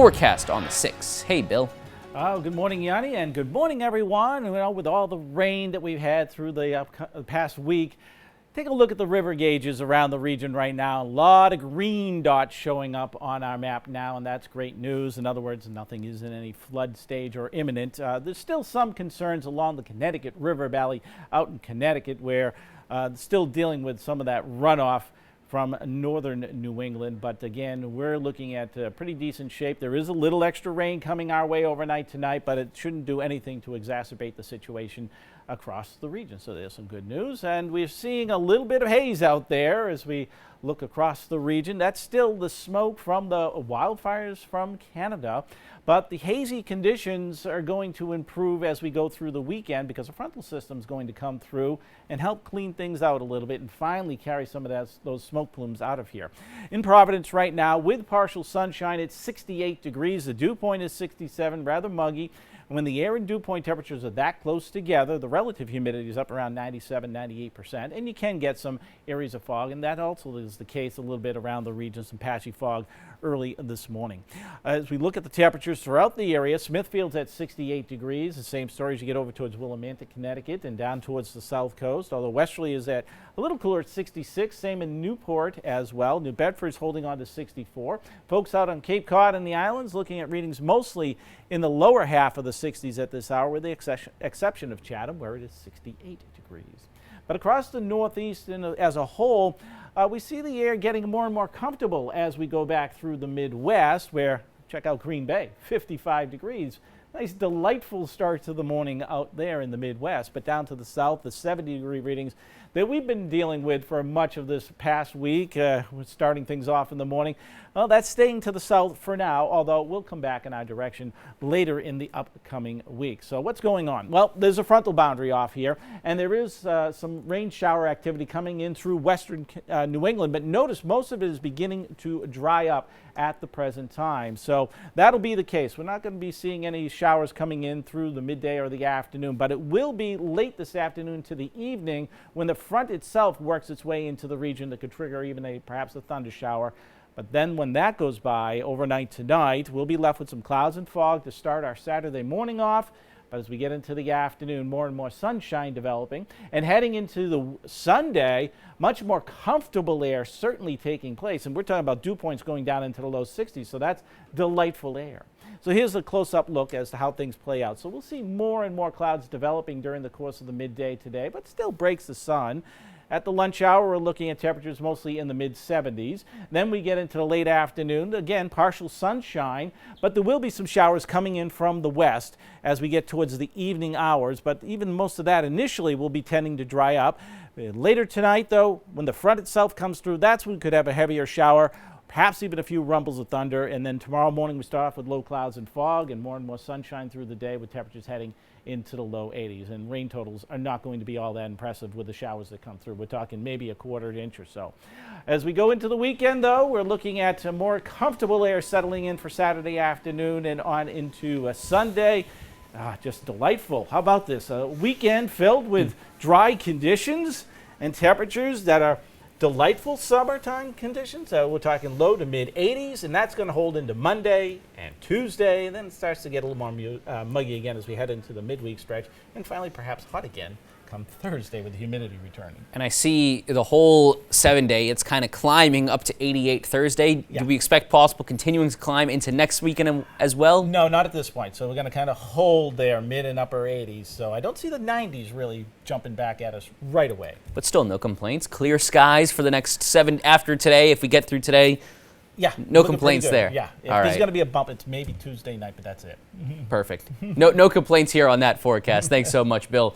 Forecast on the 6th. Hey, Bill. Oh, good morning, Yanni, and good morning, everyone. With all the rain that we've had through the past week, take a look at the river gauges around the region right now. A lot of green dots showing up on our map now, and that's great news. In other words, nothing is in any flood stage or imminent. There's still some concerns along the Connecticut River Valley out in Connecticut, where still dealing with some of that runoff from northern New England. But again, we're looking at pretty decent shape. There is a little extra rain coming our way overnight tonight, but it shouldn't do anything to exacerbate the situation across the region. So there's some good news. And we're seeing a little bit of haze out there as we look across the region. That's still the smoke from the wildfires from Canada. But the hazy conditions are going to improve as we go through the weekend, because a frontal system is going to come through and help clean things out a little bit and finally carry some of those smoke plumes out of here. In Providence right now, with partial sunshine, it's 68 degrees. The dew point is 67, rather muggy. And when the air and dew point temperatures are that close together, the relative humidity is up around 97, 98%, and you can get some areas of fog, and that also is the case a little bit around the region, some patchy fog early this morning. As we look at the temperatures throughout the area, Smithfield's at 68 degrees, the same story as you get over towards Willimantic, Connecticut, and down towards the south coast, although Westerly is at a little cooler at 66, same in Newport as well. New Bedford's holding on to 64. Folks out on Cape Cod and the islands looking at readings mostly in the lower half of the 60s at this hour, with the exception of Chatham, where it is 68 degrees. But across the Northeast and as a whole, we see the air getting more and more comfortable as we go back through the Midwest, where, check out Green Bay, 55 degrees. Nice, delightful start to the morning out there in the Midwest. But down to the south, the 70-degree readings that we've been dealing with for much of this past week, we're starting things off in the morning. Well, that's staying to the south for now, although it will come back in our direction later in the upcoming week. So what's going on? Well, there's a frontal boundary off here, and there is some rain shower activity coming in through western New England, but notice most of it is beginning to dry up at the present time. So that'll be the case. We're not going to be seeing any showers coming in through the midday or the afternoon, but it will be late this afternoon to the evening when the front itself works its way into the region that could trigger even perhaps a thunder shower. But then when that goes by overnight tonight, we'll be left with some clouds and fog to start our Saturday morning off. But as we get into the afternoon, more and more sunshine developing, and heading into the Sunday, much more comfortable air certainly taking place. And we're talking about dew points going down into the low 60s, so that's delightful air. So here's a close-up look as to how things play out. So we'll see more and more clouds developing during the course of the midday today, but still breaks the sun. At the lunch hour, we're looking at temperatures mostly in the mid-70s. Then we get into the late afternoon. Again, partial sunshine, but there will be some showers coming in from the west as we get towards the evening hours. But even most of that initially will be tending to dry up. Later tonight, though, when the front itself comes through, that's when we could have a heavier shower, perhaps even a few rumbles of thunder. And then tomorrow morning, we start off with low clouds and fog and more sunshine through the day, with temperatures heading into the low 80s. And rain totals are not going to be all that impressive with the showers that come through. We're talking maybe a quarter inch or so. As we go into the weekend, though, we're looking at a more comfortable air settling in for Saturday afternoon and on into Sunday. Just delightful. How about this? A weekend filled with dry conditions and temperatures that are delightful summertime conditions. We're talking low to mid 80s, and that's going to hold into Monday and Tuesday, and then it starts to get a little more muggy again as we head into the midweek stretch, and finally perhaps hot again come Thursday with the humidity returning. And I see the whole 7-day, it's kind of climbing up to 88 Thursday. Yeah. Do we expect possible continuing to climb into next weekend as well? No, not at this point. So we're going to kind of hold there mid and upper 80s. So I don't see the 90s really jumping back at us right away. But still no complaints. Clear skies for the next 7 after today. If we get through today, yeah, no complaints there. Yeah, if All there's right. going to be a bump, it's maybe Tuesday night, but that's it. Perfect. No complaints here on that forecast. Thanks so much, Bill.